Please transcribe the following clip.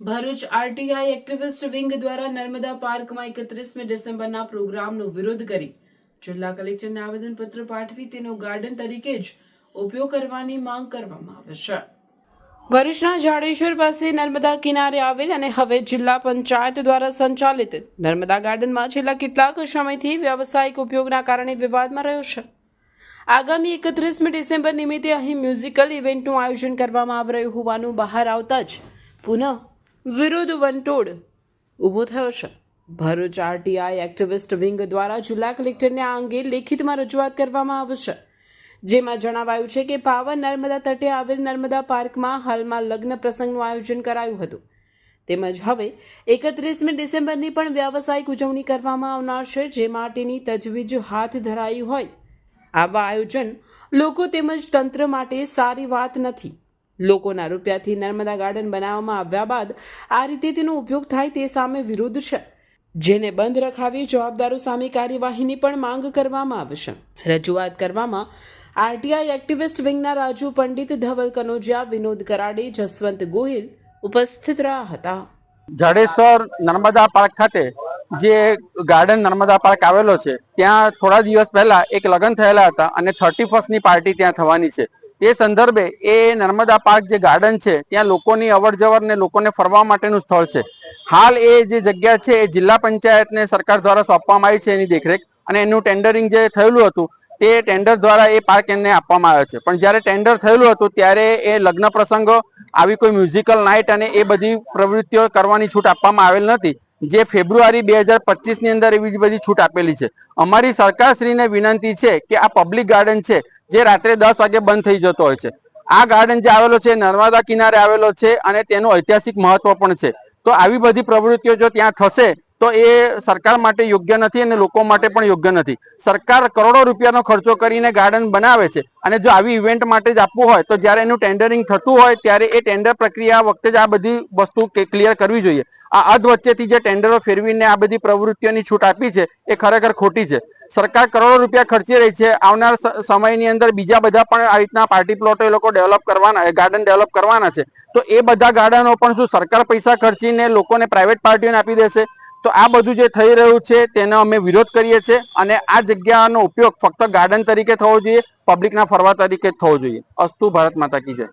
Bharuch RTI activist wing દ્વારા નર્મદા પાર્કમાં 31મી ડિસેમ્બરના પ્રોગ્રામનો વિરોધ કરી જિલ્લા કલેક્ટરને આવેદનપત્ર પાઠવી તેનો ગાર્ડન તરીકે જ ઉપયોગ કરવાની માંગ કરવામાં આવી છે। ભરૂચના જાડેશ્વર પાસે નર્મદા કિનારે આવેલ અને હવે જિલ્લા પંચાયત દ્વારા સંચાલિત નર્મદા ગાર્ડનમાં છેલ્લા કેટલાક સમયથી વ્યવસાયિક ઉપયોગના કારણે વિવાદમાં રહ્યો છે। આગામી 31મી ડિસેમ્બર નિમિત્તે અહીં મ્યુઝિકલ ઇવેન્ટનું આયોજન કરવામાં આવી રહ્યું હોવાનું બહાર આવતા જ પુનઃ વિરોધ વંટોળ ઊભો થયો છે। ભરૂચ આરટીઆઈ એક્ટિવિસ્ટ વિંગ દ્વારા જિલ્લા કલેક્ટરને આ અંગે લેખિતમાં રજૂઆત કરવામાં આવી છે, જેમાં જણાવાયું છે કે પાવન નર્મદા તટે આવેલ નર્મદા પાર્કમાં હાલમાં લગ્ન પ્રસંગનું આયોજન કરાયું હતું, તેમજ હવે 31મી ડિસેમ્બરની પણ વ્યાવસાયિક ઉજવણી કરવામાં આવનાર છે, જે માટેની તજવીજ હાથ ધરાઈ હોય। આવા આયોજન લોકો તેમજ તંત્ર માટે સારી વાત નથી। લોકોના રૂપિયાથી નર્મદા ગાર્ડન બનાવવામાં આવ્યા બાદ આ રીતે તેનો ઉપયોગ થાય તે સામે વિરોધ છે, જેને બંધ રખાવી જવાબદારો સામે કાર્યવાહીની પણ માંગ કરવામાં આવી છે। રજૂઆત કરવામાં આરટીઆઈ એક્ટિવિસ્ટ વિંગના રાજુ પંડિત, ધવલ કનોજિયા, વિનોદ કરાડે, જસવંત ગોહિલ ઉપસ્થિત રહ્યા હતા। જાડેશ્વર નર્મદા પાર્ક ખાતે જે ગાર્ડન નર્મદા પાર્ક આવેલો છે ત્યાં થોડા દિવસ પહેલા એક લગ્ન થયેલા હતા અને 31st ની પાર્ટી ત્યાં થવાની છે। તે સંદર્ભે એ નર્મદા પાર્ક જે ગાર્ડન છે ત્યાં લોકોની અવરજવર ને લોકોને ફરવા માટેનું સ્થળ છે। હાલ એ જે જગ્યા છે એ જિલ્લા પંચાયતને સરકાર દ્વારા સોંપવામાં આવી છે એની દેખરેખ, અને એનું ટેન્ડરિંગ જે થયેલું હતું તે ટેન્ડર દ્વારા એ પાર્ક એમને આપવામાં આવ્યો છે। પણ જ્યારે ટેન્ડર થયેલું હતું ત્યારે એ લગ્ન પ્રસંગો, આવી કોઈ મ્યુઝિકલ નાઇટ અને એ બધી પ્રવૃત્તિઓ કરવાની છૂટ આપવામાં આવેલ નથી, જે ફેબ્રુઆરી 2025 ની અંદર એવી બધી છૂટ આપેલી છે। અમારી સરકારશ્રીને વિનંતી છે કે આ પબ્લિક ગાર્ડન છે જે રાત્રે 10 વાગે બંધ થઈ જતો હોય છે, આ ગાર્ડન જે આવેલો છે નર્મદા કિનારે આવેલો છે અને તેનું ઐતિહાસિક મહત્વ પણ છે। તો આવી બધી પ્રવૃત્તિઓ જો ત્યાં થશે તો એ સરકાર માટે યોગ્ય નથી અને લોકો માટે પણ યોગ્ય નથી। સરકાર કરોડો રૂપિયાનો ખર્ચો કરીને ગાર્ડન બનાવે છે અને જો આવી ઇવેન્ટ માટે જ આપવું હોય તો જ્યારે એનું ટેન્ડરિંગ થતું હોય ત્યારે એ ટેન્ડર પ્રક્રિયા વખતે જ આ બધી વસ્તુ ક્લિયર કરવી જોઈએ। આ અધ વચ્ચેથી જે ટેન્ડરો ફેરવીને આ બધી પ્રવૃત્તિઓની છૂટ આપી છે એ ખરેખર ખોટી છે। સરકાર કરોડો રૂપિયા ખર્ચી રહી છે, આવનાર સમયની અંદર બીજા બધા પણ આ રીતના પાર્ટી પ્લોટો એ લોકો ડેવલપ કરવાના, ગાર્ડન ડેવલપ કરવાના છે, તો એ બધા ગાર્ડનો પણ શું સરકાર પૈસા ખર્ચીને લોકોને પ્રાઇવેટ પાર્ટીઓને આપી દેશે? તો આ બધું જે થઈ રહ્યું છે તેનો અમે વિરોધ કરીએ છીએ અને આ જગ્યાનો ઉપયોગ ફક્ત ગાર્ડન તરીકે થવો જોઈએ, પબ્લિકના ફરવા તરીકે જ થવો જોઈએ। અસ્તુ, ભારત માતા કી જય।